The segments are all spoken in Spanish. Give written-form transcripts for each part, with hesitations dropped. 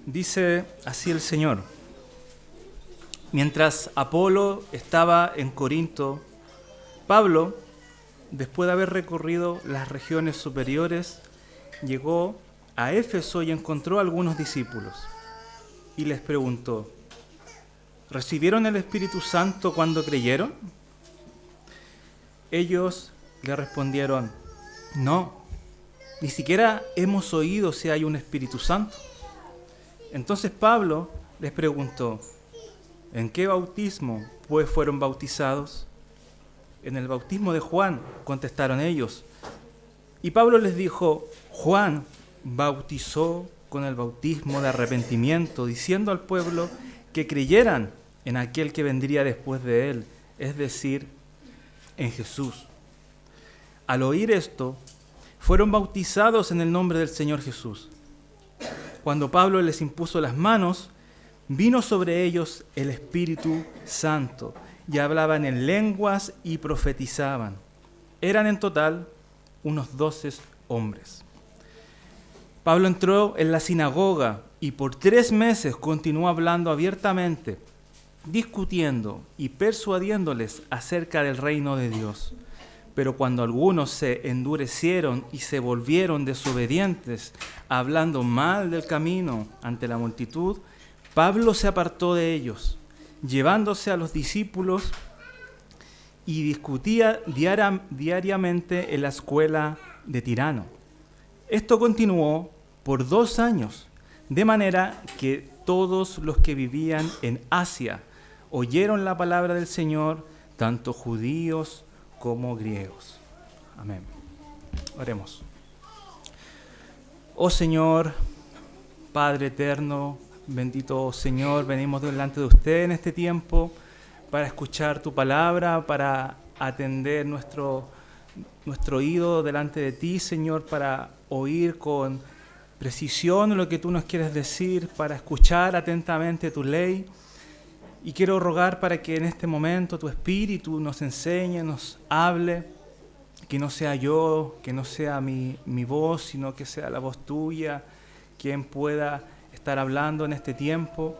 Dice así el Señor: mientras Apolo estaba en Corinto, Pablo, después de haber recorrido las regiones superiores, llegó a Éfeso y encontró a algunos discípulos. Y les preguntó: ¿recibieron el Espíritu Santo cuando creyeron? Ellos le respondieron: no, ni siquiera hemos oído si hay un Espíritu Santo. Entonces Pablo les preguntó: ¿en qué bautismo pues fueron bautizados? En el bautismo de Juan, contestaron ellos. Y Pablo les dijo: Juan bautizó con el bautismo de arrepentimiento, diciendo al pueblo que creyeran en aquel que vendría después de él, es decir, en Jesús. Al oír esto, fueron bautizados en el nombre del Señor Jesús. Cuando Pablo les impuso las manos, vino sobre ellos el Espíritu Santo, y hablaban en lenguas y profetizaban. Eran en total unos 12 hombres. Pablo entró en la sinagoga y por 3 meses continuó hablando abiertamente, discutiendo y persuadiéndoles acerca del reino de Dios. Pero cuando algunos se endurecieron y se volvieron desobedientes, hablando mal del camino ante la multitud, Pablo se apartó de ellos, llevándose a los discípulos, y discutía diariamente en la escuela de Tirano. Esto continuó por 2 años, de manera que todos los que vivían en Asia oyeron la palabra del Señor, tanto judíos como griegos. Amén. Oremos. Oh Señor, Padre eterno, bendito Señor, venimos delante de usted en este tiempo para escuchar tu palabra, para atender nuestro oído delante de ti, Señor, para oír con precisión lo que tú nos quieres decir, para escuchar atentamente tu ley. Y quiero rogar para que en este momento tu Espíritu nos enseñe, nos hable, que no sea yo, que no sea mi voz, sino que sea la voz tuya, quien pueda estar hablando en este tiempo.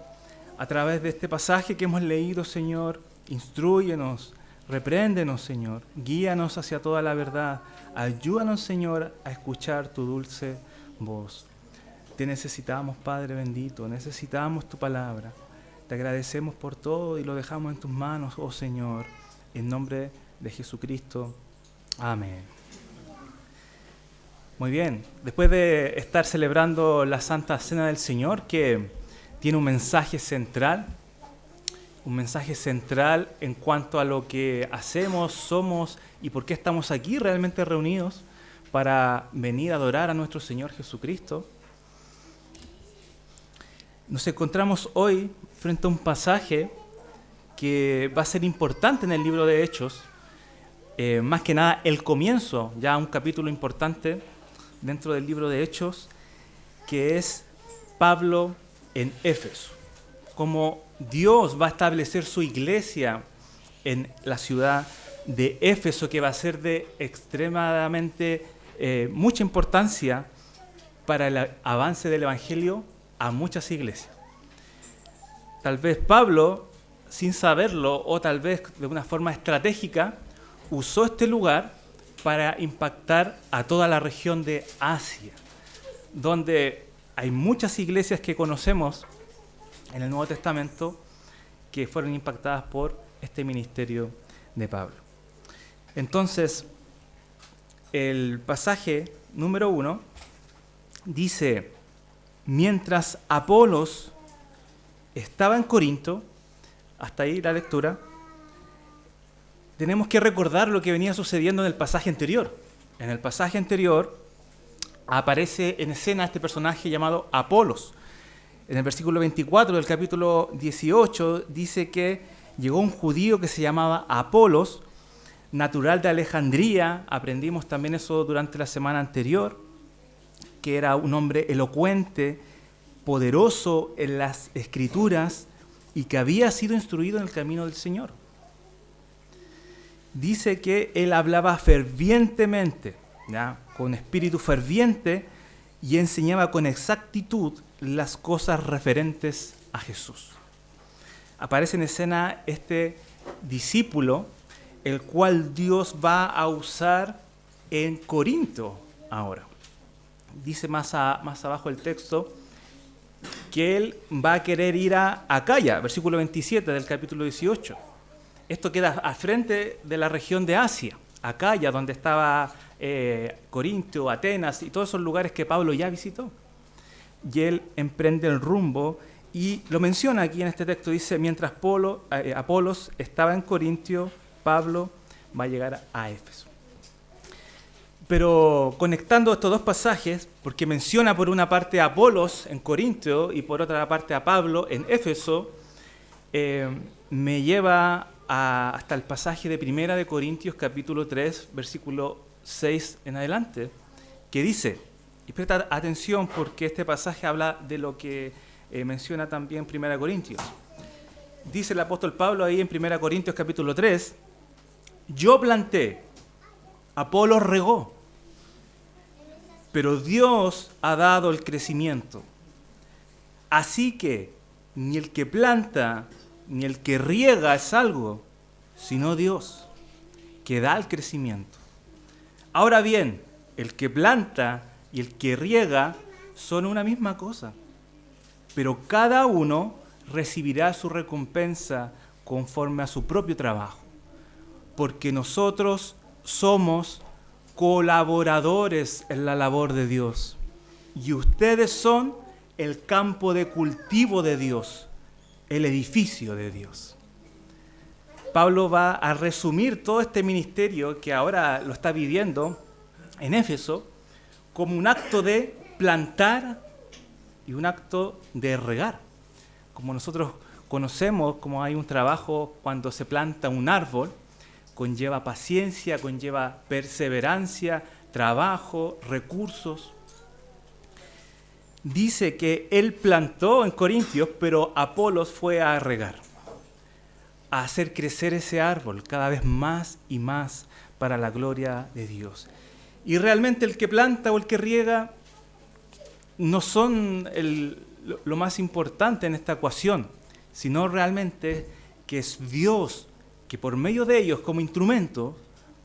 A través de este pasaje que hemos leído, Señor, instrúyenos, repréndenos, Señor, guíanos hacia toda la verdad. Ayúdanos, Señor, a escuchar tu dulce voz. Te necesitamos, Padre bendito, necesitamos tu palabra. Te agradecemos por todo y lo dejamos en tus manos, oh Señor, en nombre de Jesucristo. Amén. Muy bien, después de estar celebrando la Santa Cena del Señor, que tiene un mensaje central en cuanto a lo que hacemos, somos y por qué estamos aquí realmente reunidos para venir a adorar a nuestro Señor Jesucristo. Nos encontramos hoy frente a un pasaje que va a ser importante en el libro de Hechos, más que nada el comienzo, ya un capítulo importante dentro del libro de Hechos, que es Pablo en Éfeso. Cómo Dios va a establecer su iglesia en la ciudad de Éfeso, que va a ser de extremadamente mucha importancia para el avance del Evangelio a muchas iglesias. Tal vez Pablo, sin saberlo, o tal vez de una forma estratégica, usó este lugar para impactar a toda la región de Asia, donde hay muchas iglesias que conocemos en el Nuevo Testamento que fueron impactadas por este ministerio de Pablo. Entonces, el pasaje número 1 dice: mientras Apolos estaba en Corinto, hasta ahí la lectura, tenemos que recordar lo que venía sucediendo en el pasaje anterior. En el pasaje anterior aparece en escena este personaje llamado Apolos. En el versículo 24 del capítulo 18 dice que llegó un judío que se llamaba Apolos, natural de Alejandría. Aprendimos también eso durante la semana anterior, que era un hombre elocuente, poderoso en las Escrituras y que había sido instruido en el camino del Señor. dice que él hablaba fervientemente, ¿ya? Con espíritu ferviente, y enseñaba con exactitud las cosas referentes a Jesús. Aparece en escena este discípulo, el cual Dios va a usar en Corinto ahora. Dice más abajo el texto que él va a querer ir a Acaya, versículo 27 del capítulo 18. Esto queda al frente de la región de Asia, Acaya, donde estaba Corinto, Atenas y todos esos lugares que Pablo ya visitó. Y él emprende el rumbo y lo menciona aquí en este texto, dice, mientras Apolos estaba en Corintio, Pablo va a llegar a Éfeso. Pero conectando estos dos pasajes, porque menciona por una parte a Apolos en Corintio y por otra parte a Pablo en Éfeso, me lleva hasta el pasaje de 1 de Corintios capítulo 3, versículo 6 en adelante, que dice, y presta atención porque este pasaje habla de lo que menciona también 1 Corintios. Dice el apóstol Pablo ahí en 1 Corintios capítulo 3, yo planté, Apolos regó, pero Dios ha dado el crecimiento. Así que ni el que planta ni el que riega es algo, sino Dios, que da el crecimiento. Ahora bien, el que planta y el que riega son una misma cosa, pero cada uno recibirá su recompensa conforme a su propio trabajo, porque nosotros somos colaboradores en la labor de Dios, y ustedes son el campo de cultivo de Dios, el edificio de Dios. Pablo va a resumir todo este ministerio que ahora lo está viviendo en Éfeso como un acto de plantar y un acto de regar. Como nosotros conocemos, como hay un trabajo cuando se planta un árbol, conlleva paciencia, conlleva perseverancia, trabajo, recursos. Dice que él plantó en Corintios, pero Apolos fue a regar, a hacer crecer ese árbol cada vez más y más para la gloria de Dios. Y realmente el que planta o el que riega no son lo más importante en esta ecuación, sino realmente que es Dios que por medio de ellos como instrumento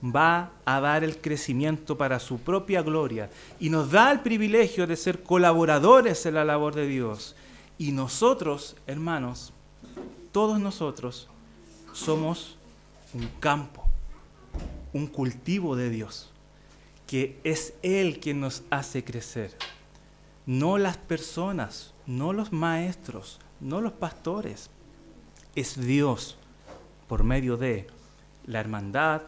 va a dar el crecimiento para su propia gloria y nos da el privilegio de ser colaboradores en la labor de Dios. Y nosotros, hermanos, todos nosotros somos un campo, un cultivo de Dios, que es Él quien nos hace crecer. No las personas, no los maestros, no los pastores. Es Dios, por medio de la hermandad,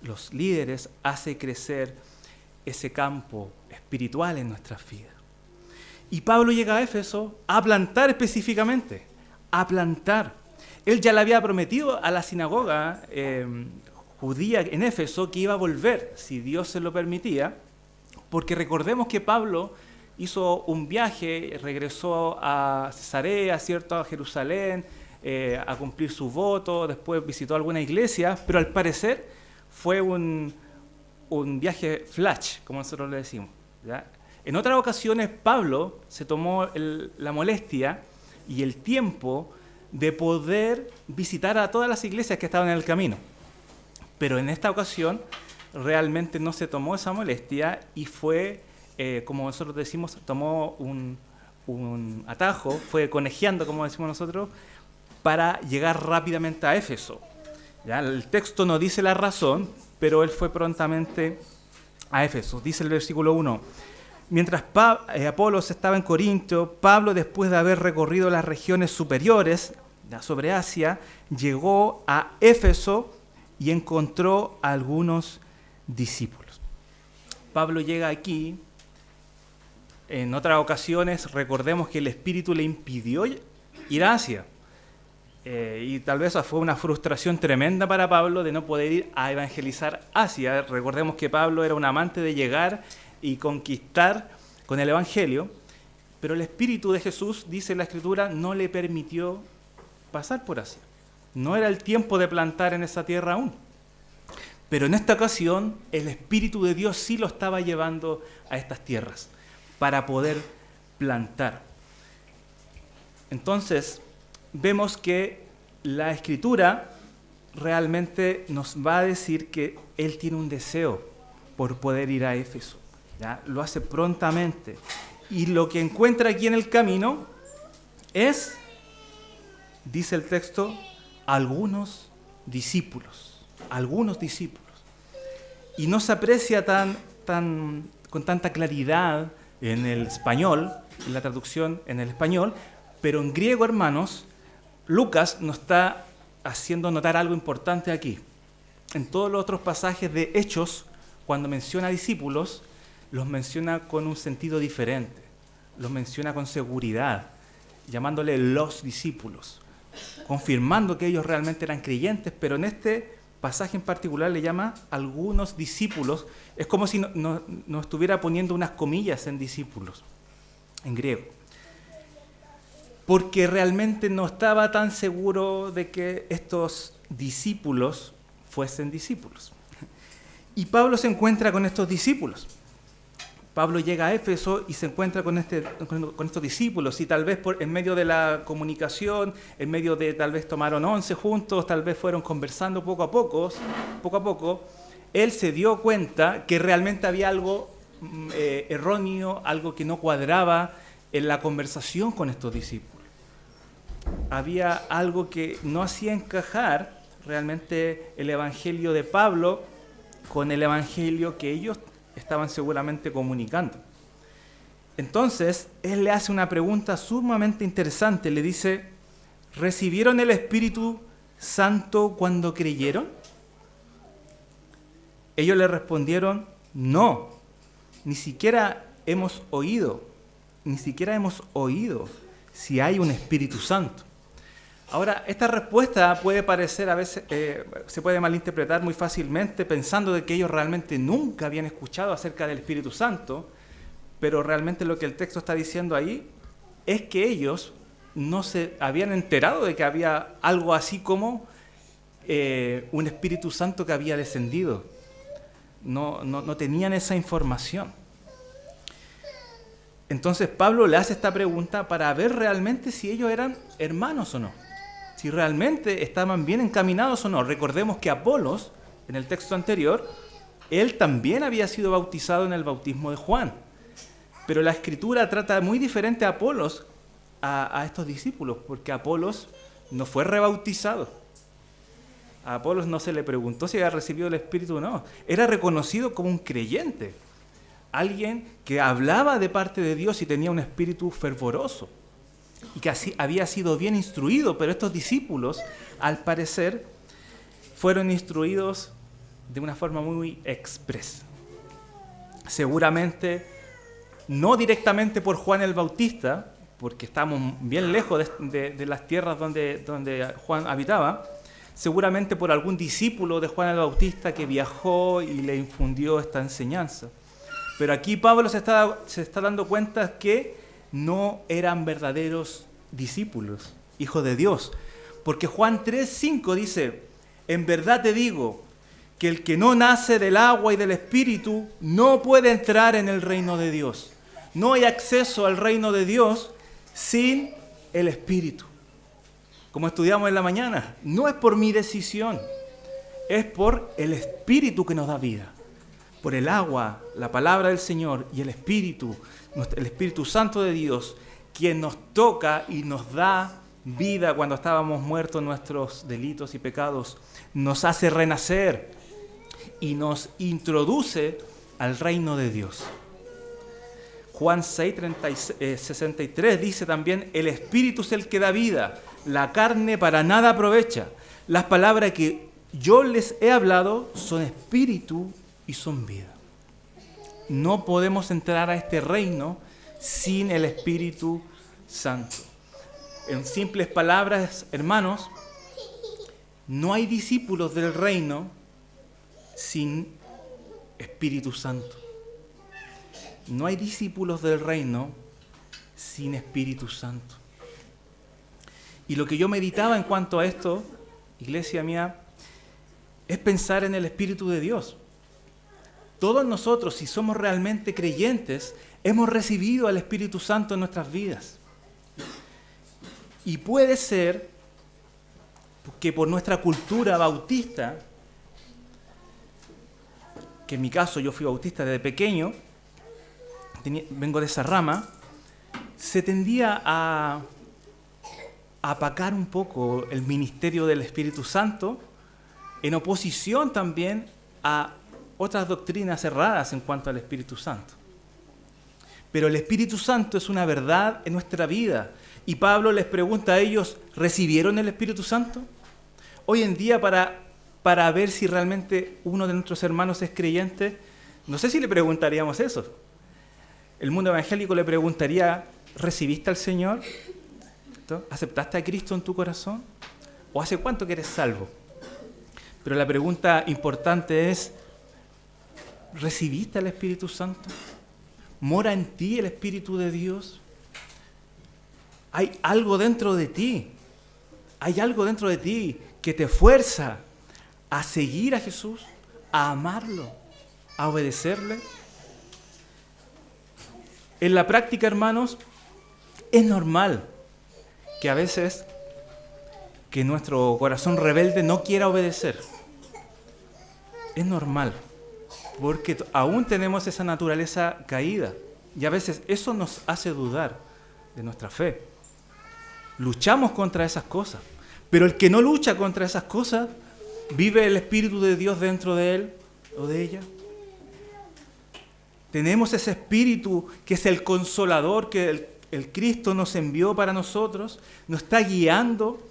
los líderes, hace crecer ese campo espiritual en nuestras vidas. Y Pablo llega a Éfeso a plantar específicamente, a plantar. Él ya le había prometido a la sinagoga judía en Éfeso que iba a volver, si Dios se lo permitía, porque recordemos que Pablo hizo un viaje, regresó a Cesarea, ¿cierto?, a Jerusalén, a cumplir su voto, después visitó alguna iglesia, pero al parecer fue un viaje flash, como nosotros le decimos, ¿ya? En otras ocasiones Pablo se tomó la molestia y el tiempo de poder visitar a todas las iglesias que estaban en el camino, pero en esta ocasión realmente no se tomó esa molestia y fue, como nosotros decimos, tomó un atajo, fue conejeando, como decimos nosotros, para llegar rápidamente a Éfeso. ¿Ya? El texto no dice la razón, pero él fue prontamente a Éfeso. Dice el versículo 1, mientras Apolos estaba en Corinto, Pablo, después de haber recorrido las regiones superiores sobre Asia, llegó a Éfeso y encontró a algunos discípulos. Pablo llega aquí. En otras ocasiones recordemos que el Espíritu le impidió ir a Asia. Y tal vez fue una frustración tremenda para Pablo de no poder ir a evangelizar Asia. Recordemos que Pablo era un amante de llegar y conquistar con el Evangelio, pero el Espíritu de Jesús, dice la Escritura, no le permitió pasar por Asia. No era el tiempo de plantar en esa tierra aún. Pero en esta ocasión el Espíritu de Dios sí lo estaba llevando a estas tierras para poder plantar. Entonces, vemos que la Escritura realmente nos va a decir que él tiene un deseo por poder ir a Éfeso. ¿Ya? Lo hace prontamente. Y lo que encuentra aquí en el camino es, dice el texto, algunos discípulos. Algunos discípulos. Y no se aprecia con tanta claridad en el español, en la traducción en el español, pero en griego, hermanos, Lucas nos está haciendo notar algo importante aquí. En todos los otros pasajes de Hechos, cuando menciona discípulos, los menciona con un sentido diferente. Los menciona con seguridad, llamándole los discípulos, confirmando que ellos realmente eran creyentes, pero en este pasaje en particular le llama algunos discípulos. Es como si no estuviera poniendo unas comillas en discípulos, en griego. Porque realmente no estaba tan seguro de que estos discípulos fuesen discípulos. Y Pablo se encuentra con estos discípulos. Pablo llega a Éfeso y se encuentra con estos discípulos, y tal vez en medio de la comunicación, en medio de tal vez tomaron 11 juntos, tal vez fueron conversando poco a poco, él se dio cuenta que realmente había algo erróneo, algo que no cuadraba en la conversación con estos discípulos. Había algo que no hacía encajar realmente el evangelio de Pablo con el evangelio que ellos estaban seguramente comunicando. Entonces, él le hace una pregunta sumamente interesante. Le dice, ¿recibieron el Espíritu Santo cuando creyeron? Ellos le respondieron, no, ni siquiera hemos oído si hay un Espíritu Santo. Ahora, esta respuesta puede parecer a veces, se puede malinterpretar muy fácilmente pensando de que ellos realmente nunca habían escuchado acerca del Espíritu Santo, pero realmente lo que el texto está diciendo ahí es que ellos no se habían enterado de que había algo así como un Espíritu Santo que había descendido. No tenían esa información. Entonces Pablo le hace esta pregunta para ver realmente si ellos eran hermanos o no. Si realmente estaban bien encaminados o no. Recordemos que Apolos, en el texto anterior, él también había sido bautizado en el bautismo de Juan. Pero la Escritura trata muy diferente a Apolos, a estos discípulos, porque Apolos no fue rebautizado. A Apolos no se le preguntó si había recibido el Espíritu o no. Era reconocido como un creyente, alguien que hablaba de parte de Dios y tenía un espíritu fervoroso, y que así había sido bien instruido, pero estos discípulos, al parecer, fueron instruidos de una forma muy expresa. Seguramente, no directamente por Juan el Bautista, porque estamos bien lejos de las tierras donde Juan habitaba, seguramente por algún discípulo de Juan el Bautista que viajó y le infundió esta enseñanza. Pero aquí Pablo se está dando cuenta que no eran verdaderos discípulos, hijos de Dios. Porque Juan 3:5 dice, en verdad te digo que el que no nace del agua y del Espíritu no puede entrar en el reino de Dios. No hay acceso al reino de Dios sin el Espíritu. Como estudiamos en la mañana, no es por mi decisión, es por el Espíritu que nos da vida. Por el agua, la palabra del Señor y el Espíritu Santo de Dios, quien nos toca y nos da vida cuando estábamos muertos en nuestros delitos y pecados, nos hace renacer y nos introduce al reino de Dios. Juan 6:63 dice también, el Espíritu es el que da vida, la carne para nada aprovecha. Las palabras que yo les he hablado son espíritu y son vida. No podemos entrar a este reino sin el Espíritu Santo. En simples palabras, hermanos, no hay discípulos del reino sin Espíritu Santo. No hay discípulos del reino sin Espíritu Santo. Y lo que yo meditaba en cuanto a esto, iglesia mía, es pensar en el Espíritu de Dios. Todos nosotros, si somos realmente creyentes, hemos recibido al Espíritu Santo en nuestras vidas. Y puede ser que por nuestra cultura bautista, que en mi caso yo fui bautista desde pequeño, vengo de esa rama, se tendía a apacar un poco el ministerio del Espíritu Santo en oposición también a otras doctrinas erradas en cuanto al Espíritu Santo. Pero el Espíritu Santo es una verdad en nuestra vida. Y Pablo les pregunta a ellos, ¿recibieron el Espíritu Santo? Hoy en día, para ver si realmente uno de nuestros hermanos es creyente, no sé si le preguntaríamos eso. El mundo evangélico le preguntaría, ¿recibiste al Señor? ¿Aceptaste a Cristo en tu corazón? ¿O hace cuánto que eres salvo? Pero la pregunta importante es, ¿recibiste al Espíritu Santo? ¿Mora en ti el Espíritu de Dios? Hay algo dentro de ti. Hay algo dentro de ti que te fuerza a seguir a Jesús, a amarlo, a obedecerle. En la práctica, hermanos, es normal que a veces que nuestro corazón rebelde no quiera obedecer. Es normal, porque aún tenemos esa naturaleza caída y a veces eso nos hace dudar de nuestra fe. Luchamos contra esas cosas, pero el que no lucha contra esas cosas, ¿vive el Espíritu de Dios dentro de él o de ella? Tenemos ese Espíritu que es el Consolador que el Cristo nos envió para nosotros, nos está guiando,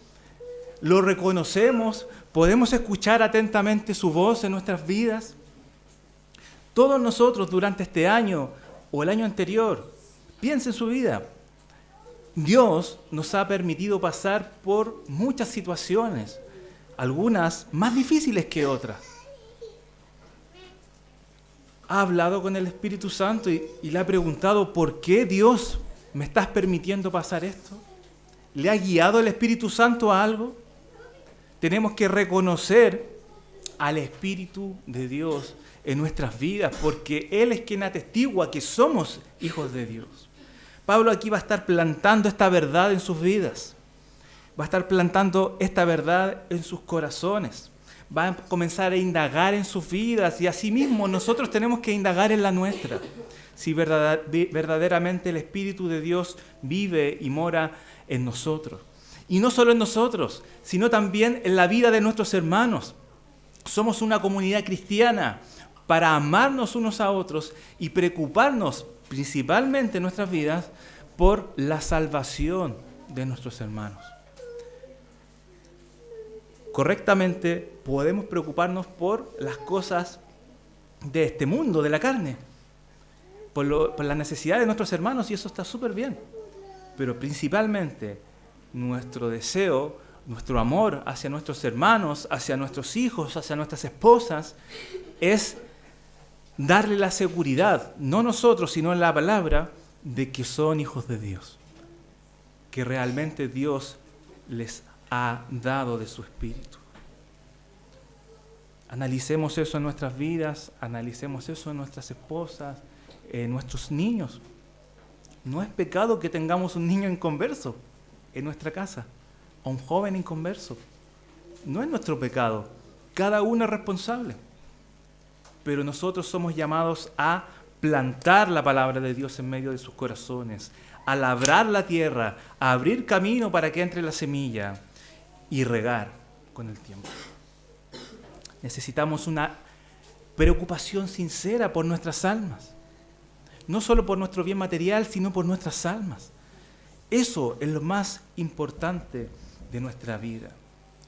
lo reconocemos, podemos escuchar atentamente su voz en nuestras vidas. Todos nosotros durante este año o el año anterior, piensen en su vida, Dios nos ha permitido pasar por muchas situaciones, algunas más difíciles que otras. Ha hablado con el Espíritu Santo y le ha preguntado, ¿por qué Dios me estás permitiendo pasar esto? ¿Le ha guiado el Espíritu Santo a algo? Tenemos que reconocer al Espíritu de Dios en nuestras vidas, porque Él es quien atestigua que somos hijos de Dios. Pablo aquí va a estar plantando esta verdad en sus vidas, va a estar plantando esta verdad en sus corazones, va a comenzar a indagar en sus vidas y asimismo nosotros tenemos que indagar en la nuestra, si verdaderamente el Espíritu de Dios vive y mora en nosotros. Y no solo en nosotros, sino también en la vida de nuestros hermanos. Somos una comunidad cristiana para amarnos unos a otros y preocuparnos principalmente en nuestras vidas por la salvación de nuestros hermanos. Correctamente podemos preocuparnos por las cosas de este mundo, de la carne, por la necesidad de nuestros hermanos, y eso está súper bien. Pero principalmente nuestro deseo, nuestro amor hacia nuestros hermanos, hacia nuestros hijos, hacia nuestras esposas, es darle la seguridad, no nosotros, sino en la palabra, de que son hijos de Dios, que realmente Dios les ha dado de su Espíritu. Analicemos eso en nuestras vidas, analicemos eso en nuestras esposas, en nuestros niños. No es pecado que tengamos un niño inconverso en nuestra casa, o un joven inconverso. No es nuestro pecado, cada uno es responsable. Pero nosotros somos llamados a plantar la palabra de Dios en medio de sus corazones, a labrar la tierra, a abrir camino para que entre la semilla y regar con el tiempo. Necesitamos una preocupación sincera por nuestras almas, no solo por nuestro bien material, sino por nuestras almas. Eso es lo más importante de nuestra vida.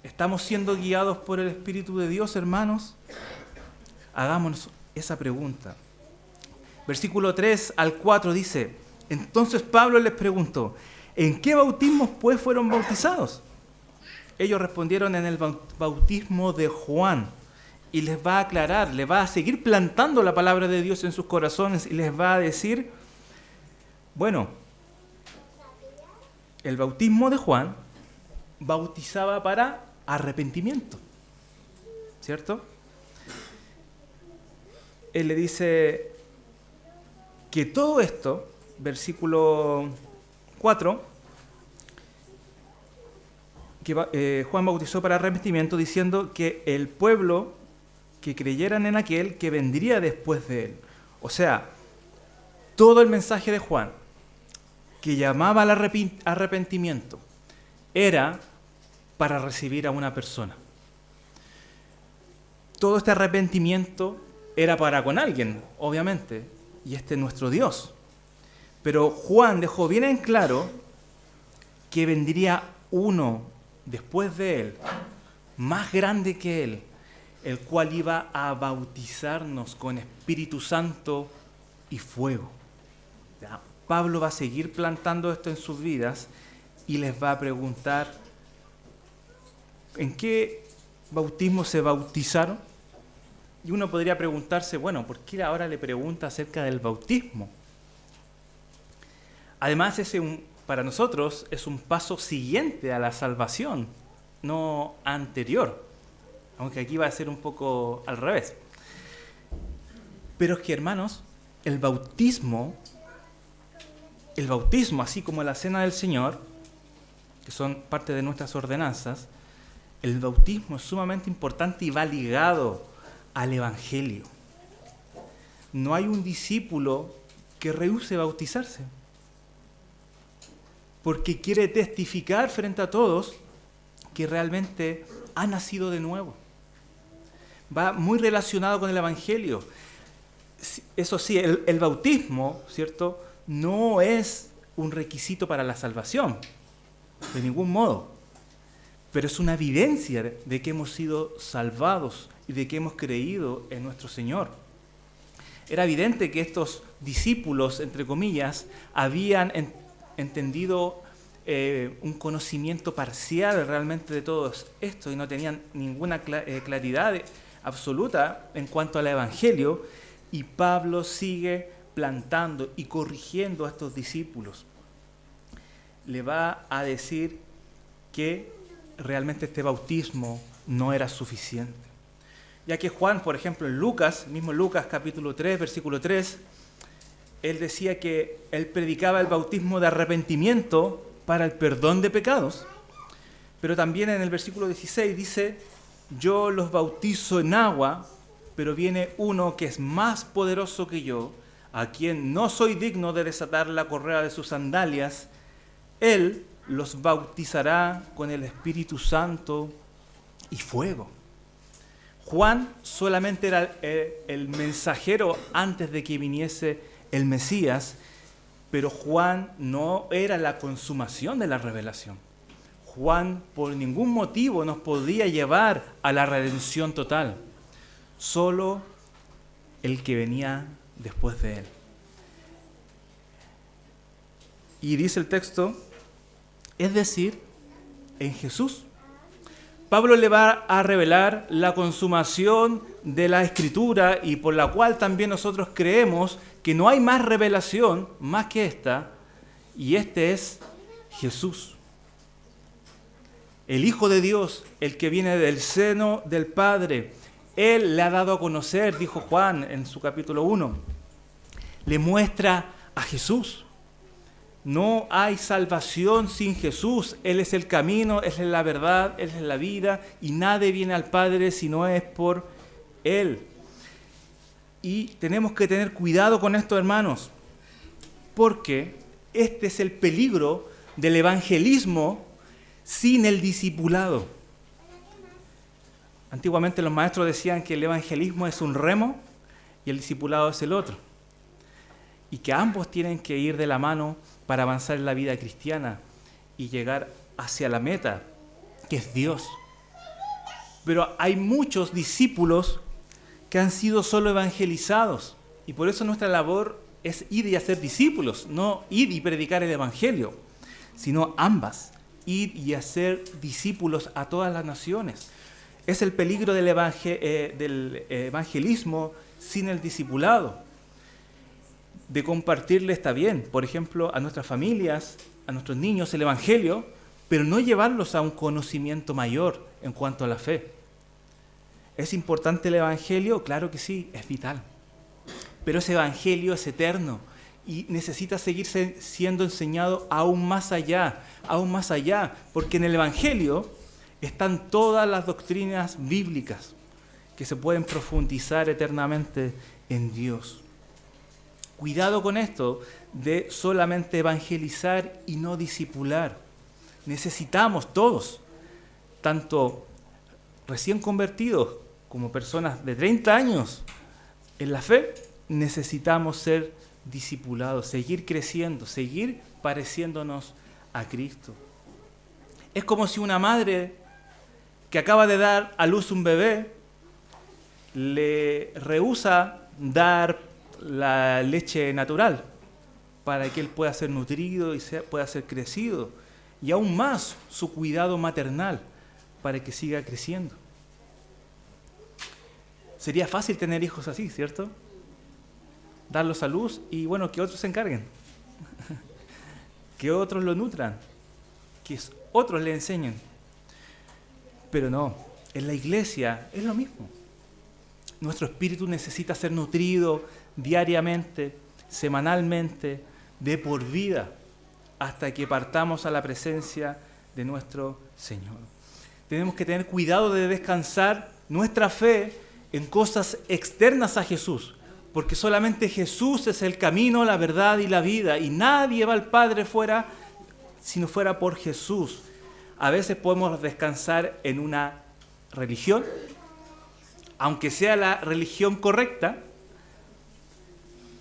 ¿Estamos siendo guiados por el Espíritu de Dios, hermanos? Hagámonos esa pregunta. Versículo 3 al 4 dice, entonces Pablo les preguntó, ¿en qué bautismos pues fueron bautizados? Ellos respondieron en el bautismo de Juan, y les va a aclarar, les va a seguir plantando la palabra de Dios en sus corazones y les va a decir, bueno, el bautismo de Juan bautizaba para arrepentimiento. ¿cierto? Él le dice que todo esto, versículo 4, que Juan bautizó para arrepentimiento, diciendo que el pueblo que creyeran en aquel que vendría después de él. O sea, todo el mensaje de Juan, que llamaba al arrepentimiento, era para recibir a una persona. Todo este arrepentimiento era para con alguien, obviamente, y este es nuestro Dios. Pero Juan dejó bien en claro que vendría uno después de él, más grande que él, el cual iba a bautizarnos con Espíritu Santo y fuego. ¿Ya? Pablo va a seguir plantando esto en sus vidas y les va a preguntar ¿en qué bautismo se bautizaron? Y uno podría preguntarse, bueno, ¿por qué ahora le pregunta acerca del bautismo? Además, para nosotros es un paso siguiente a la salvación, no anterior. Aunque aquí va a ser un poco al revés. Pero es que, hermanos, el bautismo, así como la cena del Señor, que son parte de nuestras ordenanzas, el bautismo es sumamente importante y va ligado al Evangelio. No hay un discípulo que rehúse bautizarse, porque quiere testificar frente a todos que realmente ha nacido de nuevo. Va muy relacionado con el Evangelio. Eso sí, el bautismo, ¿cierto?, no es un requisito para la salvación, de ningún modo, pero es una evidencia de que hemos sido salvados y de que hemos creído en nuestro Señor. Era evidente que estos discípulos, entre comillas, habían entendido un conocimiento parcial realmente de todo esto y no tenían ninguna claridad absoluta en cuanto al Evangelio, y Pablo sigue plantando y corrigiendo a estos discípulos. Le va a decir que realmente este bautismo no era suficiente. Ya que Juan, por ejemplo, en Lucas, mismo Lucas capítulo 3, versículo 3, él decía que él predicaba el bautismo de arrepentimiento para el perdón de pecados, pero también en el versículo 16 dice: yo los bautizo en agua, pero viene uno que es más poderoso que yo, a quien no soy digno de desatar la correa de sus sandalias. Él los bautizará con el Espíritu Santo y fuego. Juan solamente era el mensajero antes de que viniese el Mesías, pero Juan no era la consumación de la revelación. Juan por ningún motivo nos podía llevar a la redención total. Solo el que venía después de él. Y dice el texto, es decir, en Jesús. Pablo le va a revelar la consumación de la Escritura y por la cual también nosotros creemos que no hay más revelación más que esta, y este es Jesús. El Hijo de Dios, el que viene del seno del Padre. Él le ha dado a conocer, dijo Juan en su capítulo 1, le muestra a Jesús. No hay salvación sin Jesús. Él es el camino, Él es la verdad, Él es la vida, y nadie viene al Padre si no es por Él. Y tenemos que tener cuidado con esto, hermanos, porque este es el peligro del evangelismo sin el discipulado. Antiguamente los maestros decían que el evangelismo es un remo y el discipulado es el otro, y que ambos tienen que ir de la mano para avanzar en la vida cristiana y llegar hacia la meta, que es Dios. Pero hay muchos discípulos que han sido solo evangelizados, y por eso nuestra labor es ir y hacer discípulos, no ir y predicar el evangelio, sino ambas, ir y hacer discípulos a todas las naciones. Es el peligro del evangelismo sin el discipulado. De compartirle está bien, por ejemplo, a nuestras familias, a nuestros niños el evangelio, pero no llevarlos a un conocimiento mayor en cuanto a la fe. ¿Es importante el Evangelio? Claro que sí, es vital. Pero ese Evangelio es eterno y necesita seguir siendo enseñado aún más allá, porque en el Evangelio están todas las doctrinas bíblicas que se pueden profundizar eternamente en Dios. Cuidado con esto de solamente evangelizar y no discipular. Necesitamos todos, tanto recién convertidos como personas de 30 años en la fe, necesitamos ser discipulados, seguir creciendo, seguir pareciéndonos a Cristo. Es como si una madre que acaba de dar a luz un bebé le rehúsa dar la leche natural para que él pueda ser nutrido y pueda ser crecido, y aún más su cuidado maternal para que siga creciendo. Sería fácil tener hijos así, ¿cierto? Darlos a luz y bueno, que otros se encarguen, que otros lo nutran, que otros le enseñen. Pero no, en la iglesia es lo mismo. Nuestro espíritu necesita ser nutrido diariamente, semanalmente, de por vida, hasta que partamos a la presencia de nuestro Señor. Tenemos que tener cuidado de descansar nuestra fe en cosas externas a Jesús, porque solamente Jesús es el camino, la verdad y la vida, y nadie va al Padre si no fuera por Jesús. A veces podemos descansar en una religión, aunque sea la religión correcta,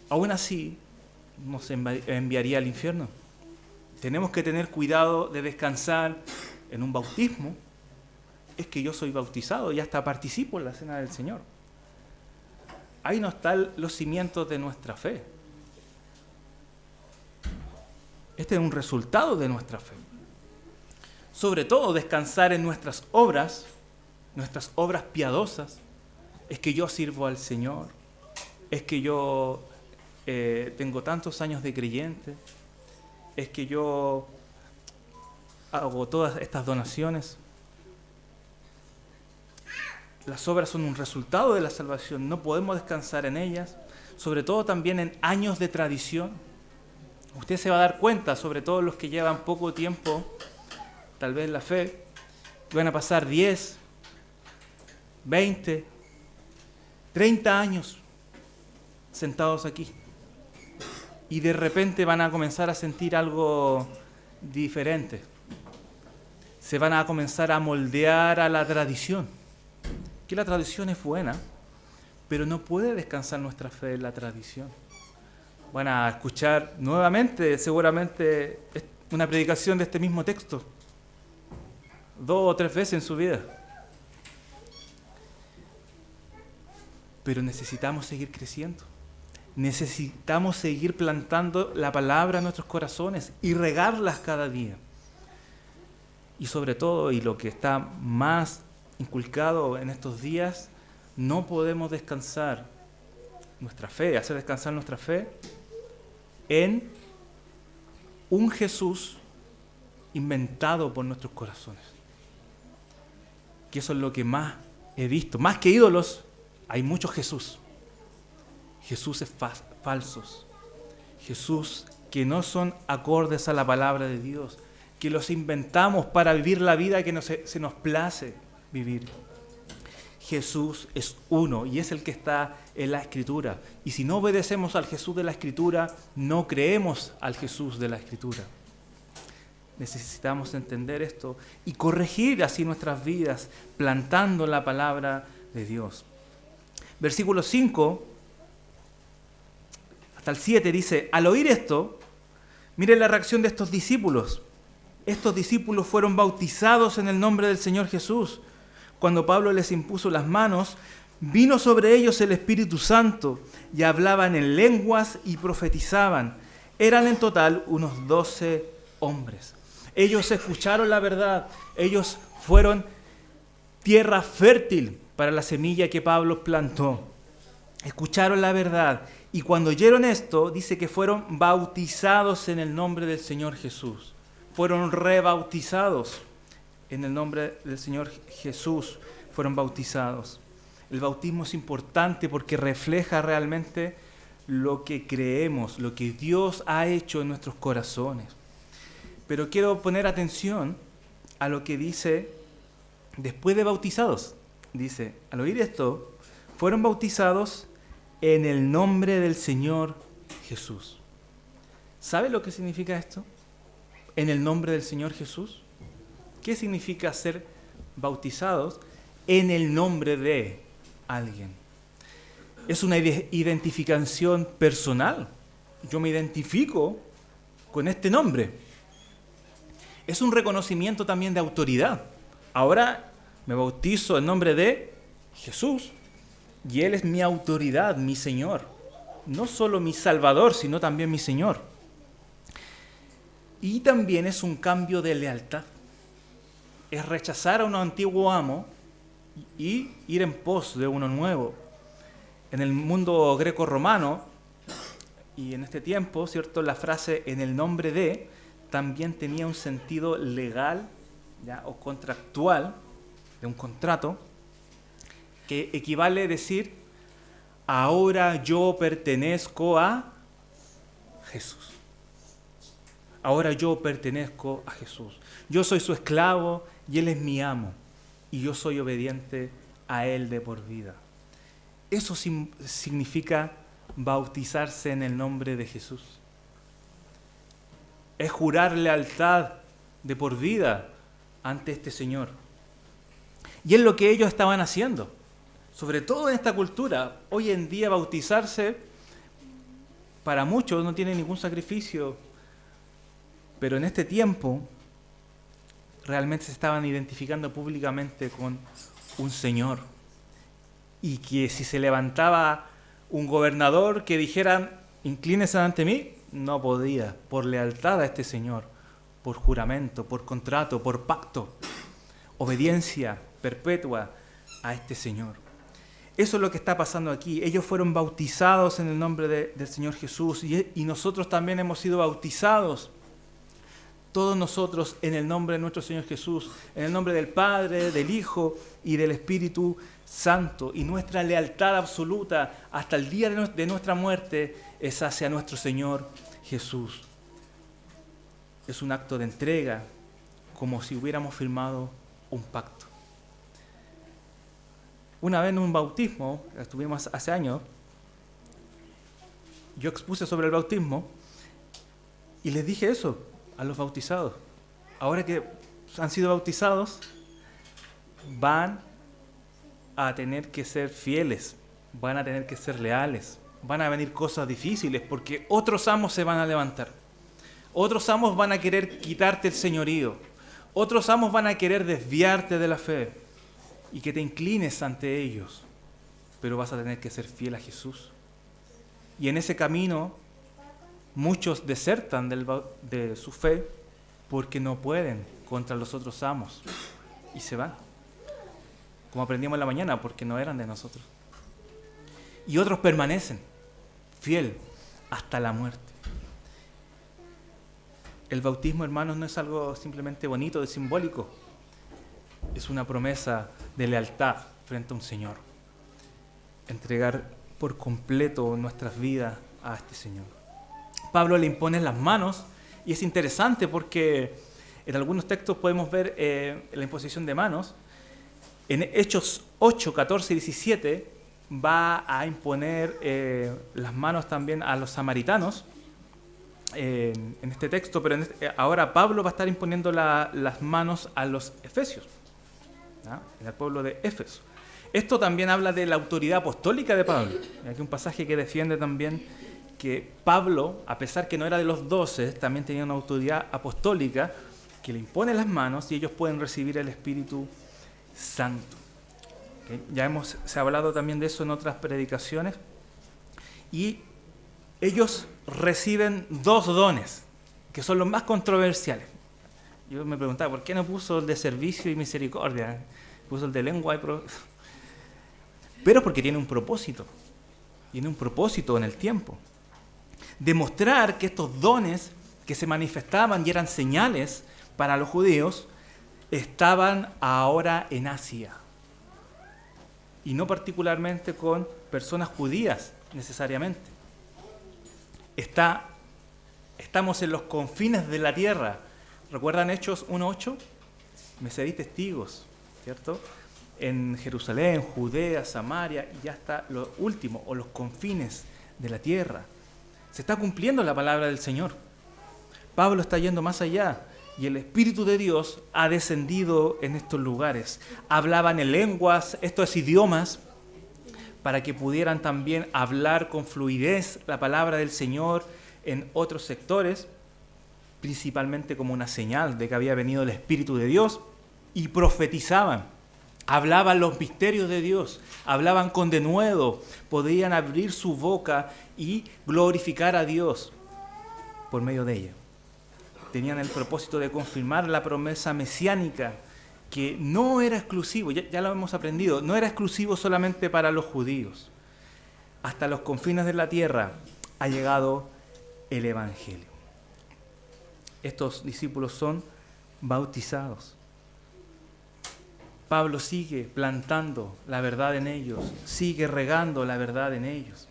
aún así nos enviaría al infierno. Tenemos que tener cuidado de descansar en un bautismo. Es que yo soy bautizado y hasta participo en la cena del Señor. Ahí no están los cimientos de nuestra fe. Este es un resultado de nuestra fe. Sobre todo descansar en nuestras obras piadosas. Es que yo sirvo al Señor. Es que yo tengo tantos años de creyente. Es que yo hago todas estas donaciones. Las obras son un resultado de la salvación, no podemos descansar en ellas, sobre todo también en años de tradición. Usted se va a dar cuenta, sobre todo los que llevan poco tiempo, tal vez en la fe, que van a pasar 10, 20, 30 años sentados aquí. Y de repente van a comenzar a sentir algo diferente. Se van a comenzar a moldear a la tradición. Que la tradición es buena, pero no puede descansar nuestra fe en la tradición. Van a escuchar nuevamente, seguramente, una predicación de este mismo texto, 2 o 3 veces en su vida. Pero necesitamos seguir creciendo. Necesitamos seguir plantando la palabra en nuestros corazones y regarlas cada día. Y sobre todo, y lo que está más inculcado en estos días, no podemos descansar nuestra fe, hacer descansar nuestra fe en un Jesús inventado por nuestros corazones. Que eso es lo que más he visto. Más que ídolos, hay muchos Jesús. Jesús es falsos. Jesús que no son acordes a la palabra de Dios, que los inventamos para vivir la vida que se nos place vivir. Jesús es uno y es el que está en la Escritura. Y si no obedecemos al Jesús de la Escritura, no creemos al Jesús de la Escritura. Necesitamos entender esto y corregir así nuestras vidas, plantando la palabra de Dios. Versículo 5 hasta el 7 dice: al oír esto, miren la reacción de estos discípulos. Estos discípulos fueron bautizados en el nombre del Señor Jesús. Cuando Pablo les impuso las manos, vino sobre ellos el Espíritu Santo y hablaban en lenguas y profetizaban. Eran en total unos 12 hombres. Ellos escucharon la verdad. Ellos fueron tierra fértil para la semilla que Pablo plantó. Escucharon la verdad. Y cuando oyeron esto, dice que fueron bautizados en el nombre del Señor Jesús. Fueron rebautizados. En el nombre del Señor Jesús fueron bautizados. El bautismo es importante porque refleja realmente lo que creemos, lo que Dios ha hecho en nuestros corazones. Pero quiero poner atención a lo que dice después de bautizados. Dice, al oír esto, fueron bautizados en el nombre del Señor Jesús. ¿Sabe lo que significa esto? En el nombre del Señor Jesús. ¿Qué significa ser bautizados en el nombre de alguien? Es una identificación personal. Yo me identifico con este nombre. Es un reconocimiento también de autoridad. Ahora me bautizo en nombre de Jesús y Él es mi autoridad, mi Señor. No solo mi Salvador, sino también mi Señor. Y también es un cambio de lealtad. Es rechazar a un antiguo amo y ir en pos de uno nuevo. En el mundo greco-romano, y en este tiempo, ¿cierto?, la frase en el nombre de también tenía un sentido legal, ¿ya?, o contractual, de un contrato, que equivale a decir, ahora yo pertenezco a Jesús. Ahora yo pertenezco a Jesús. Yo soy su esclavo y Él es mi amo. Y yo soy obediente a Él de por vida. Eso significa bautizarse en el nombre de Jesús. Es jurar lealtad de por vida ante este Señor. Y es lo que ellos estaban haciendo. Sobre todo en esta cultura. Hoy en día bautizarse para muchos no tiene ningún sacrificio. Pero en este tiempo realmente se estaban identificando públicamente con un Señor. Y que si se levantaba un gobernador que dijeran, inclínese ante mí, no podía, por lealtad a este Señor, por juramento, por contrato, por pacto, obediencia perpetua a este Señor. Eso es lo que está pasando aquí. Ellos fueron bautizados en el nombre del Señor Jesús y nosotros también hemos sido bautizados. Todos nosotros en el nombre de nuestro Señor Jesús, en el nombre del Padre, del Hijo y del Espíritu Santo. Y nuestra lealtad absoluta hasta el día de nuestra muerte es hacia nuestro Señor Jesús. Es un acto de entrega, como si hubiéramos firmado un pacto. Una vez en un bautismo, estuvimos hace años, yo expuse sobre el bautismo y les dije eso a los bautizados. Ahora que han sido bautizados, van a tener que ser fieles, van a tener que ser leales, van a venir cosas difíciles porque otros amos se van a levantar. Otros amos van a querer quitarte el señorío. Otros amos van a querer desviarte de la fe y que te inclines ante ellos. Pero vas a tener que ser fiel a Jesús. Y en ese camino muchos desertan de su fe porque no pueden contra los otros amos y se van. Como aprendimos en la mañana, porque no eran de nosotros. Y otros permanecen fiel hasta la muerte. El bautismo, hermanos, no es algo simplemente bonito, es simbólico. Es una promesa de lealtad frente a un Señor. Entregar por completo nuestras vidas a este Señor. Pablo le impone las manos y es interesante porque en algunos textos podemos ver la imposición de manos. En Hechos 8, 14 y 17 va a imponer las manos también a los samaritanos en este texto, pero ahora Pablo va a estar imponiendo las manos a los efesios, ¿no?, en el pueblo de Éfeso. Esto también habla de la autoridad apostólica de Pablo. Aquí un pasaje que defiende también que Pablo, a pesar que no era de los 12, también tenía una autoridad apostólica que le impone las manos y ellos pueden recibir el Espíritu Santo. ¿Okay? Se ha hablado también de eso en otras predicaciones. Y ellos reciben 2 dones, que son los más controversiales. Yo me preguntaba, ¿por qué no puso el de servicio y misericordia? Puso el de lengua y... Pero porque tiene un propósito. Tiene un propósito en el tiempo. Demostrar que estos dones que se manifestaban y eran señales para los judíos estaban ahora en Asia. y no particularmente con personas judías necesariamente. Estamos en los confines de la tierra. ¿Recuerdan Hechos 1:8? Me seréis testigos, ¿cierto? En Jerusalén, Judea, Samaria, y ya está lo último, o los confines de la tierra. Se está cumpliendo la palabra del Señor. Pablo está yendo más allá, y el Espíritu de Dios ha descendido en estos lugares. Hablaban en lenguas, estos idiomas, para que pudieran también hablar con fluidez la palabra del Señor en otros sectores, principalmente como una señal de que había venido el Espíritu de Dios, y profetizaban, hablaban los misterios de Dios, hablaban con denuedo, podían abrir su boca y glorificar a Dios por medio de ella. Tenían el propósito de confirmar la promesa mesiánica, que no era exclusivo, ya lo hemos aprendido, no era exclusivo solamente para los judíos. Hasta los confines de la tierra ha llegado el Evangelio. Estos discípulos son bautizados. Pablo sigue plantando la verdad en ellos, sigue regando la verdad en ellos.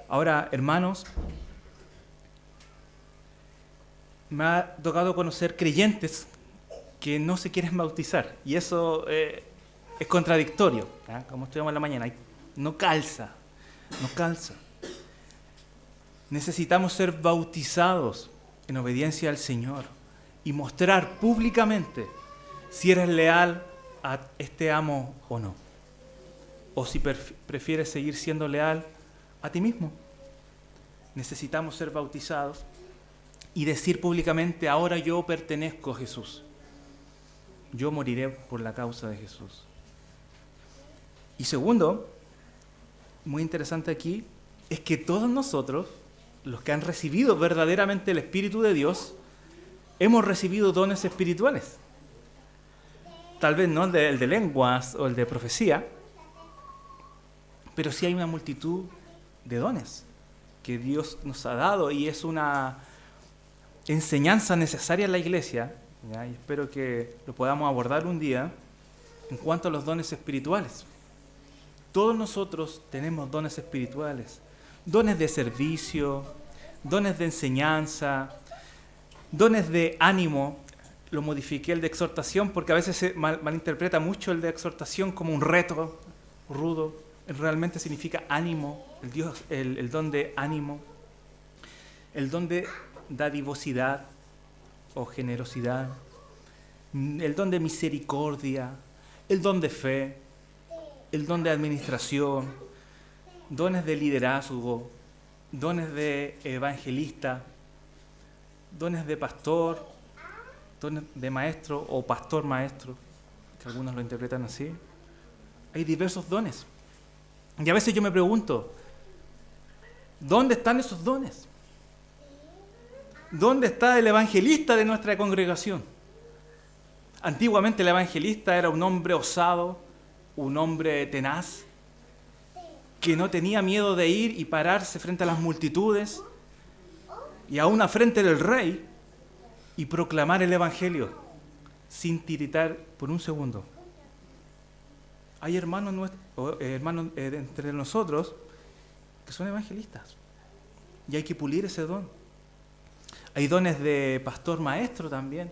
Ahora, hermanos, me ha tocado conocer creyentes que no se quieren bautizar, y eso es contradictorio, ¿eh? Como estudiamos en la mañana, no calza. Necesitamos ser bautizados en obediencia al Señor y mostrar públicamente si eres leal a este amo o no, o si prefieres seguir siendo leal a ti mismo. Necesitamos ser bautizados y decir públicamente: ahora yo pertenezco a Jesús, yo moriré por la causa de Jesús. Y segundo, muy interesante aquí, es que todos nosotros, los que han recibido verdaderamente el Espíritu de Dios, hemos recibido dones espirituales. Tal vez no el de lenguas o el de profecía, pero sí hay una multitud de dones que Dios nos ha dado, y es una enseñanza necesaria en la iglesia, ¿ya? Y espero que lo podamos abordar un día en cuanto a los dones espirituales. Todos nosotros tenemos dones espirituales, dones de servicio, dones de enseñanza, dones de ánimo. Lo modifiqué el de exhortación porque a veces se malinterpreta mucho el de exhortación como un reto rudo. Realmente significa ánimo, el don de ánimo, el don de dadivosidad o generosidad, el don de misericordia, el don de fe, el don de administración, dones de liderazgo, dones de evangelista, dones de pastor, dones de maestro o pastor maestro, que algunos lo interpretan así. Hay diversos dones. Y a veces yo me pregunto, ¿dónde están esos dones? ¿Dónde está el evangelista de nuestra congregación? Antiguamente el evangelista era un hombre osado, un hombre tenaz, que no tenía miedo de ir y pararse frente a las multitudes y aún a frente del rey y proclamar el evangelio sin tiritar por un segundo. Hay hermanos entre nosotros que son evangelistas y hay que pulir ese don. Hay dones de pastor maestro también,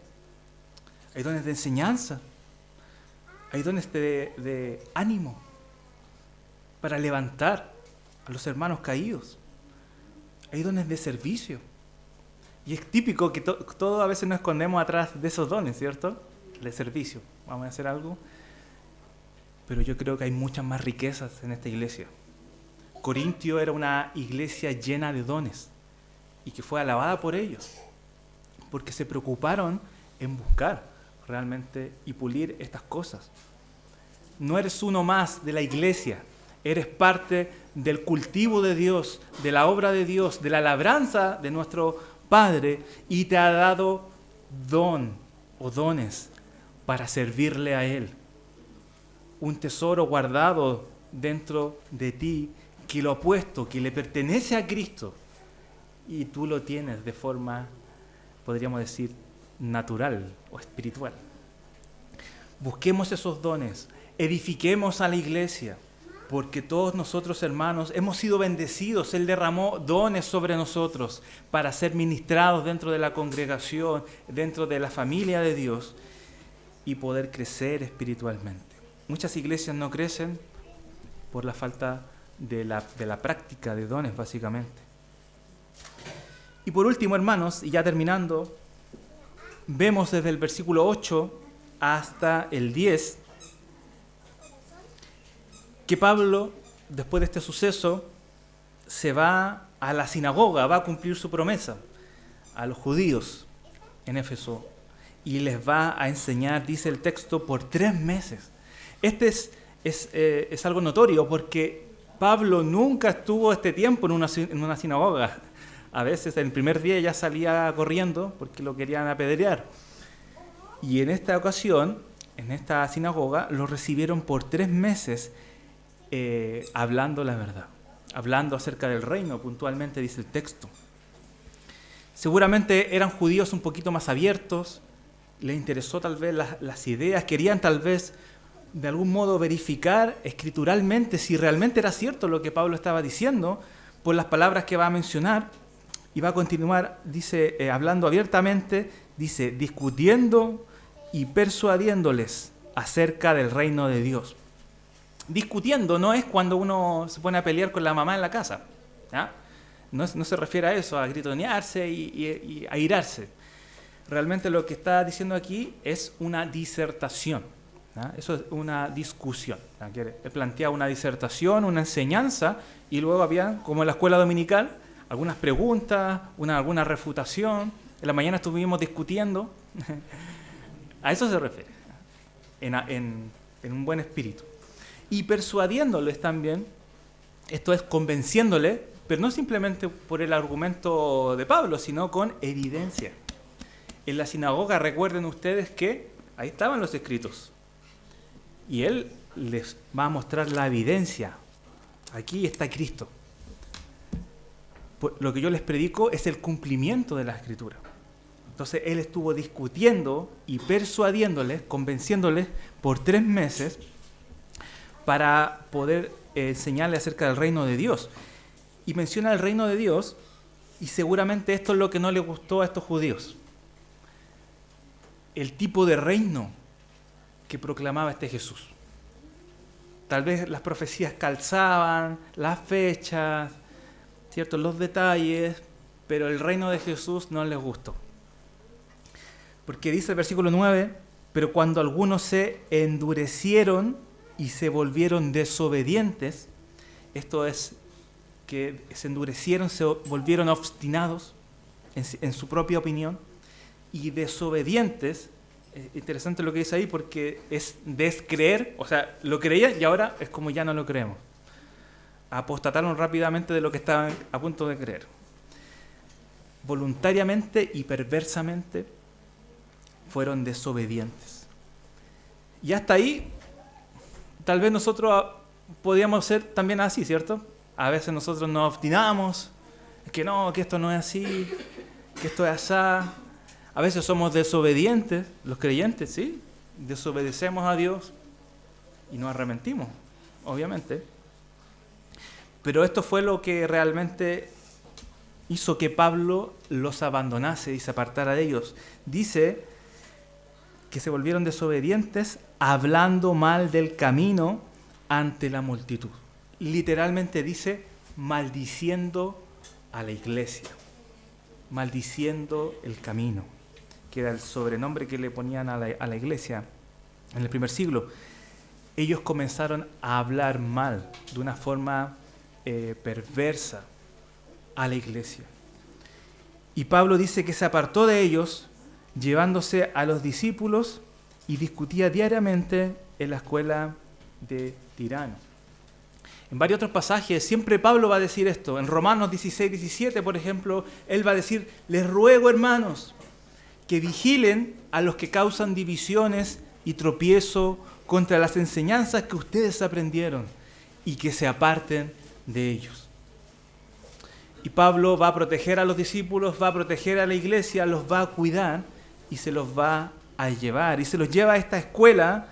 hay dones de enseñanza, hay dones de ánimo para levantar a los hermanos caídos, hay dones de servicio. Y es típico que todos a veces nos escondemos atrás de esos dones, ¿cierto? De servicio, vamos a hacer algo. Pero yo creo que hay muchas más riquezas en esta iglesia. Corintio era una iglesia llena de dones y que fue alabada por ellos, porque se preocuparon en buscar realmente y pulir estas cosas. No eres uno más de la iglesia, eres parte del cultivo de Dios, de la obra de Dios, de la labranza de nuestro Padre, y te ha dado don o dones para servirle a Él. Un tesoro guardado dentro de ti que lo ha puesto, que le pertenece a Cristo, y tú lo tienes de forma, podríamos decir, natural o espiritual. Busquemos esos dones, edifiquemos a la iglesia, porque todos nosotros, hermanos, hemos sido bendecidos. Él derramó dones sobre nosotros para ser ministrados dentro de la congregación, dentro de la familia de Dios y poder crecer espiritualmente. Muchas iglesias no crecen por la falta de la práctica de dones, básicamente. Y por último, hermanos, y ya terminando, vemos desde el versículo 8 hasta el 10 que Pablo, después de este suceso, se va a la sinagoga, va a cumplir su promesa a los judíos en Éfeso y les va a enseñar, dice el texto, por 3 meses. Este es algo notorio porque Pablo nunca estuvo este tiempo en una sinagoga. A veces el primer día ya salía corriendo porque lo querían apedrear. Y en esta ocasión, en esta sinagoga, lo recibieron por 3 meses hablando la verdad, hablando acerca del reino, puntualmente dice el texto. Seguramente eran judíos un poquito más abiertos, les interesó tal vez las ideas, querían tal vez de algún modo verificar escrituralmente si realmente era cierto lo que Pablo estaba diciendo por las palabras que va a mencionar. Y va a continuar, dice, hablando abiertamente, dice, discutiendo y persuadiéndoles acerca del reino de Dios. Discutiendo no es cuando uno se pone a pelear con la mamá en la casa, ¿ya? No se refiere a eso, a gritonearse y a airarse. Realmente lo que está diciendo aquí es una disertación, ¿ya? Eso es una discusión, ¿ya? Él plantea una disertación, una enseñanza, y luego había, como en la escuela dominical, algunas preguntas, alguna refutación. En la mañana estuvimos discutiendo. A eso se refiere, en un buen espíritu. Y persuadiéndoles también, esto es convenciéndoles, pero no simplemente por el argumento de Pablo, sino con evidencia. En la sinagoga, recuerden ustedes que ahí estaban los escritos. Y él les va a mostrar la evidencia. Aquí está Cristo. Lo que yo les predico es el cumplimiento de la Escritura. Entonces él estuvo discutiendo y persuadiéndoles, convenciéndoles por 3 meses para poder enseñarles acerca del reino de Dios. Y menciona el reino de Dios, y seguramente esto es lo que no le gustó a estos judíos. El tipo de reino que proclamaba este Jesús. Tal vez las profecías calzaban, las fechas, ¿cierto?, los detalles, pero el reino de Jesús no les gustó. Porque dice el versículo 9, pero cuando algunos se endurecieron y se volvieron desobedientes, esto es, que se endurecieron, se volvieron obstinados en su propia opinión, y desobedientes, interesante lo que dice ahí porque es descreer, o sea, lo creían y ahora es como ya no lo creemos. Apostataron rápidamente de lo que estaban a punto de creer. Voluntariamente y perversamente fueron desobedientes. Y hasta ahí, tal vez nosotros podíamos ser también así, ¿cierto? A veces nosotros nos obstinamos, que no, que esto no es así, que esto es asá. A veces somos desobedientes, los creyentes, ¿sí? Desobedecemos a Dios y nos arrepentimos, obviamente. Pero esto fue lo que realmente hizo que Pablo los abandonase y se apartara de ellos. Dice que se volvieron desobedientes hablando mal del camino ante la multitud. Literalmente dice maldiciendo a la iglesia, maldiciendo el camino, que era el sobrenombre que le ponían a la iglesia en el primer siglo. Ellos comenzaron a hablar mal, de una forma perversa, a la iglesia. Y Pablo dice que se apartó de ellos, llevándose a los discípulos, y discutía diariamente en la escuela de Tirano. En varios otros pasajes siempre Pablo va a decir esto. En Romanos 16, 17, por ejemplo, él va a decir: les ruego, hermanos, que vigilen a los que causan divisiones y tropiezo contra las enseñanzas que ustedes aprendieron y que se aparten de ellos. Y Pablo va a proteger a los discípulos, va a proteger a la iglesia, los va a cuidar y se los va a llevar. Y se los lleva a esta escuela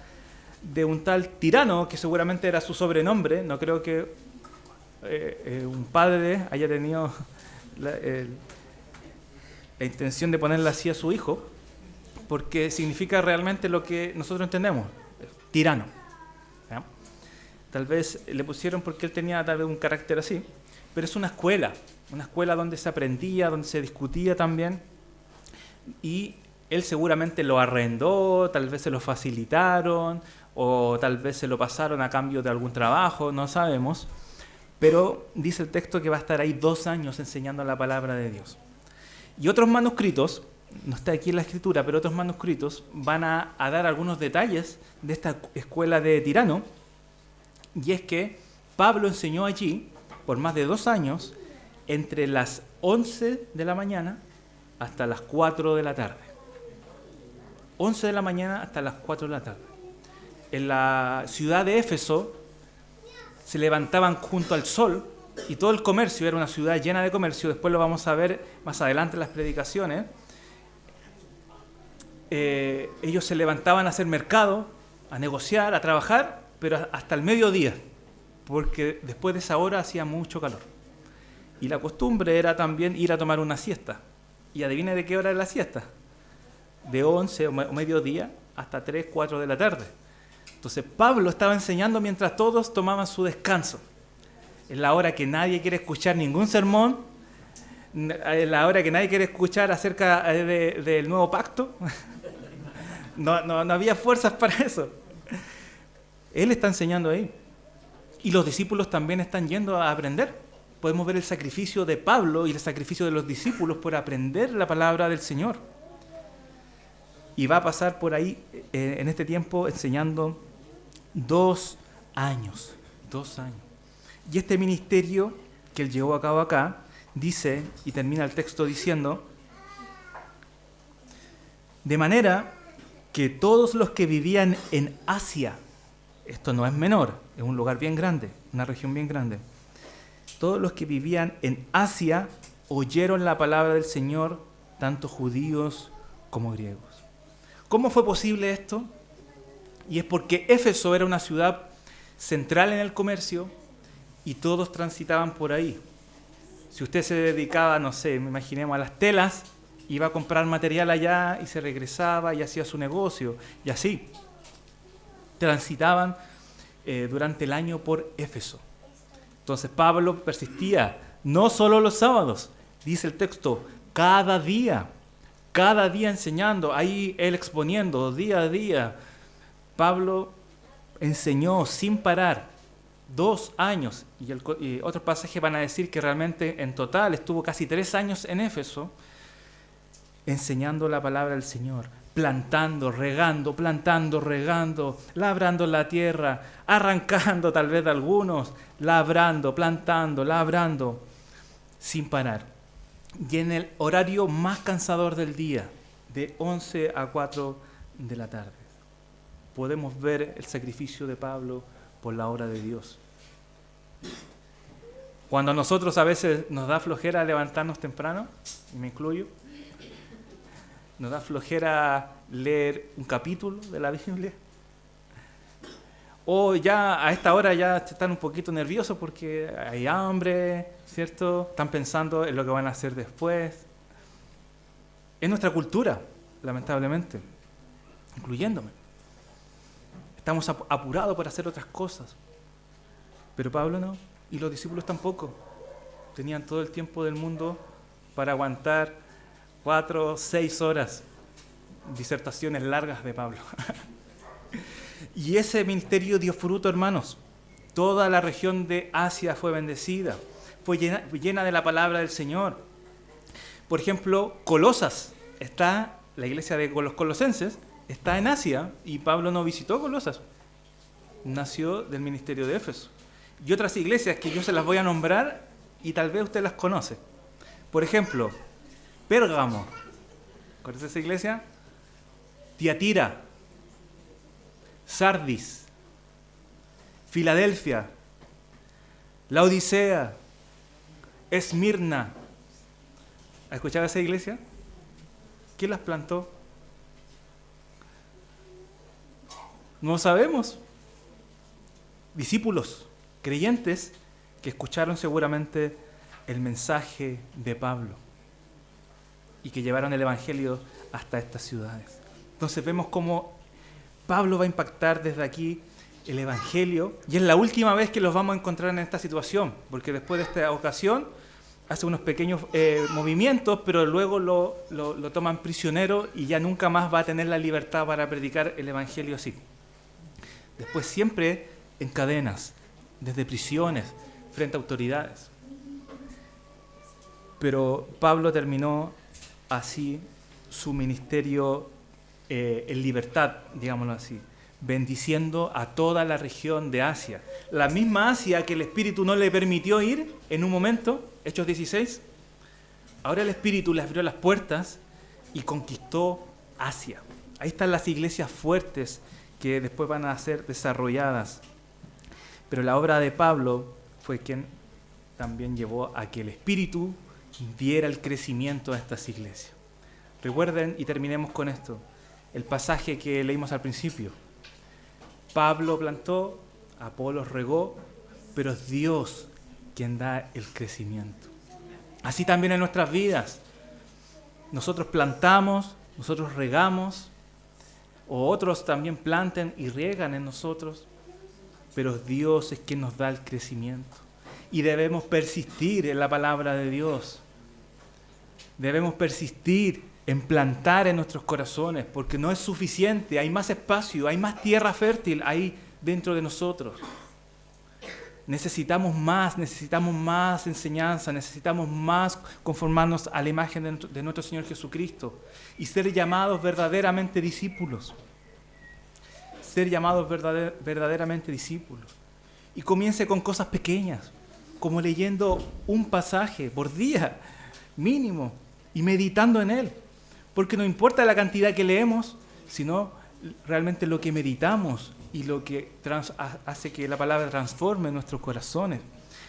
de un tal Tirano, que seguramente era su sobrenombre. No creo que un padre haya tenido la intención de ponerle así a su hijo, porque significa realmente lo que nosotros entendemos, tirano. ¿Ya? Tal vez le pusieron porque él tenía tal vez un carácter así, pero es una escuela donde se aprendía, donde se discutía también, y él seguramente lo arrendó, tal vez se lo facilitaron, o tal vez se lo pasaron a cambio de algún trabajo, no sabemos, pero dice el texto que va a estar ahí 2 años enseñando la palabra de Dios. Y otros manuscritos, no está aquí en la escritura, pero otros manuscritos van a dar algunos detalles de esta escuela de Tirano, y es que Pablo enseñó allí por más de 2 años, entre las 11 de la mañana hasta las 4 de la tarde. 11 de la mañana hasta las 4 de la tarde. En la ciudad de Éfeso se levantaban junto al sol, y todo el comercio, era una ciudad llena de comercio. Después lo vamos a ver más adelante en las predicaciones. Ellos se levantaban a hacer mercado, a negociar, a trabajar, pero hasta el mediodía, porque después de esa hora hacía mucho calor. Y la costumbre era también ir a tomar una siesta. Y adivine de qué hora era la siesta. De 11 o mediodía hasta 3, 4 de la tarde. Entonces Pablo estaba enseñando mientras todos tomaban su descanso. Es la hora que nadie quiere escuchar ningún sermón, es la hora que nadie quiere escuchar acerca del nuevo pacto. No había fuerzas para eso. Él está enseñando ahí. Y los discípulos también están yendo a aprender. Podemos ver el sacrificio de Pablo y el sacrificio de los discípulos por aprender la palabra del Señor. Y va a pasar por ahí en este tiempo enseñando 2 años. 2 años. Y este ministerio que él llevó a cabo acá, dice, y termina el texto diciendo, de manera que todos los que vivían en Asia, esto no es menor, es un lugar bien grande, una región bien grande, todos los que vivían en Asia oyeron la palabra del Señor, tanto judíos como griegos. ¿Cómo fue posible esto? Y es porque Éfeso era una ciudad central en el comercio, y todos transitaban por ahí. Si usted se dedicaba, no sé, imaginemos a las telas, iba a comprar material allá y se regresaba y hacía su negocio. Y así transitaban durante el año por Éfeso. Entonces Pablo persistía, no solo los sábados, dice el texto, cada día enseñando, ahí él exponiendo día a día. Pablo enseñó sin parar 2 años, y otros pasajes van a decir que realmente en total estuvo casi 3 años en Éfeso, enseñando la palabra del Señor, plantando, regando, labrando la tierra, arrancando tal vez de algunos, labrando, plantando, labrando, sin parar. Y en el horario más cansador del día, de 11 a 4 de la tarde, podemos ver el sacrificio de Pablo por la obra de Dios. Cuando a nosotros a veces nos da flojera levantarnos temprano, y me incluyo, nos da flojera leer un capítulo de la Biblia, o ya a esta hora ya están un poquito nerviosos porque hay hambre, ¿cierto? Están pensando en lo que van a hacer después. Es nuestra cultura, lamentablemente, incluyéndome. Estamos apurados por hacer otras cosas. Pero Pablo no, y los discípulos tampoco. Tenían todo el tiempo del mundo para aguantar 4, 6 horas, disertaciones largas de Pablo. Y ese ministerio dio fruto, hermanos. Toda la región de Asia fue bendecida, fue llena de la palabra del Señor. Por ejemplo, Colosas, la iglesia de los colosenses, está en Asia, y Pablo no visitó Colosas. Nació del ministerio de Éfeso. Y otras iglesias que yo se las voy a nombrar y tal vez usted las conoce. Por ejemplo, Pérgamo. ¿Conoce esa iglesia? Tiatira. Sardis. Filadelfia. Laodicea. Esmirna. ¿Ha escuchado esa iglesia? ¿Quién las plantó? No lo sabemos. Discípulos, creyentes, que escucharon seguramente el mensaje de Pablo y que llevaron el Evangelio hasta estas ciudades. Entonces vemos cómo Pablo va a impactar desde aquí el Evangelio, y es la última vez que los vamos a encontrar en esta situación, porque después de esta ocasión hace unos pequeños movimientos, pero luego lo toman prisionero y ya nunca más va a tener la libertad para predicar el Evangelio así. Después siempre en cadenas, desde prisiones, frente a autoridades. Pero Pablo terminó así su ministerio en libertad, digámoslo así, bendiciendo a toda la región de Asia. La misma Asia que el Espíritu no le permitió ir en un momento, Hechos 16, ahora el Espíritu le abrió las puertas y conquistó Asia. Ahí están las iglesias fuertes que después van a ser desarrolladas. Pero la obra de Pablo fue quien también llevó a que el Espíritu diera el crecimiento a estas iglesias. Recuerden, y terminemos con esto, el pasaje que leímos al principio. Pablo plantó, Apolos regó, pero es Dios quien da el crecimiento. Así también en nuestras vidas. Nosotros plantamos, nosotros regamos, o otros también planten y riegan en nosotros, pero Dios es quien nos da el crecimiento. Y debemos persistir en la palabra de Dios. Debemos persistir en plantar en nuestros corazones, porque no es suficiente, hay más espacio, hay más tierra fértil ahí dentro de nosotros. Necesitamos más enseñanza, necesitamos más conformarnos a la imagen de nuestro Señor Jesucristo y ser llamados verdaderamente discípulos. Ser llamados verdaderamente discípulos. Y comience con cosas pequeñas, como leyendo un pasaje por día, mínimo, y meditando en él. Porque no importa la cantidad que leemos, sino realmente lo que meditamos y lo que hace que la palabra transforme nuestros corazones.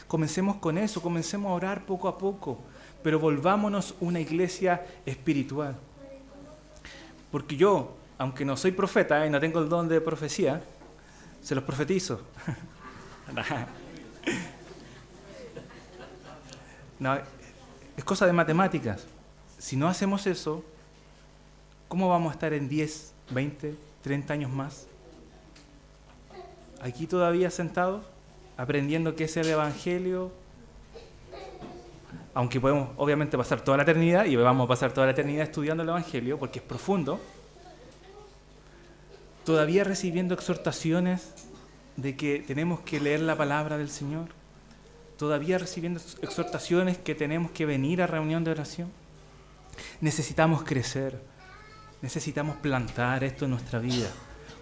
Comencemos con eso, comencemos a orar poco a poco, pero volvámonos una iglesia espiritual. Porque yo, aunque no soy profeta y no tengo el don de profecía, se los profetizo. No, es cosa de matemáticas. Si no hacemos eso, ¿cómo vamos a estar en 10, 20, 30 años más? Aquí todavía sentados, aprendiendo qué es el Evangelio, aunque podemos obviamente pasar toda la eternidad, y vamos a pasar toda la eternidad estudiando el Evangelio, porque es profundo, todavía recibiendo exhortaciones de que tenemos que leer la palabra del Señor, todavía recibiendo exhortaciones que tenemos que venir a reunión de oración. Necesitamos crecer, necesitamos plantar esto en nuestra vida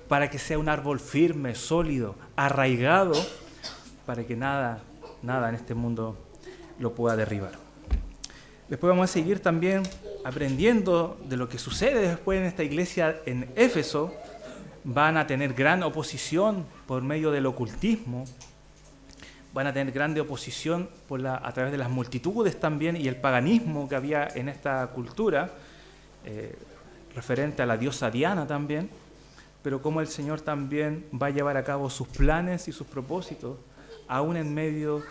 para que sea un árbol firme, sólido, arraigado, para que nada en este mundo lo pueda derribar. Después vamos a seguir también aprendiendo de lo que sucede después en esta iglesia en Éfeso. Van a tener gran oposición por medio del ocultismo, van a tener grande oposición a través de las multitudes también y el paganismo que había en esta cultura, referente a la diosa Diana también, pero como el Señor también va a llevar a cabo sus planes y sus propósitos, aún en medio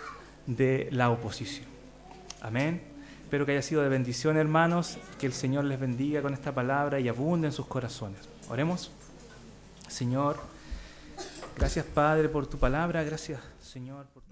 de la oposición. Amén. Espero que haya sido de bendición, hermanos, que el Señor les bendiga con esta palabra y abunde en sus corazones. Oremos. Señor, gracias Padre por tu palabra, gracias Señor por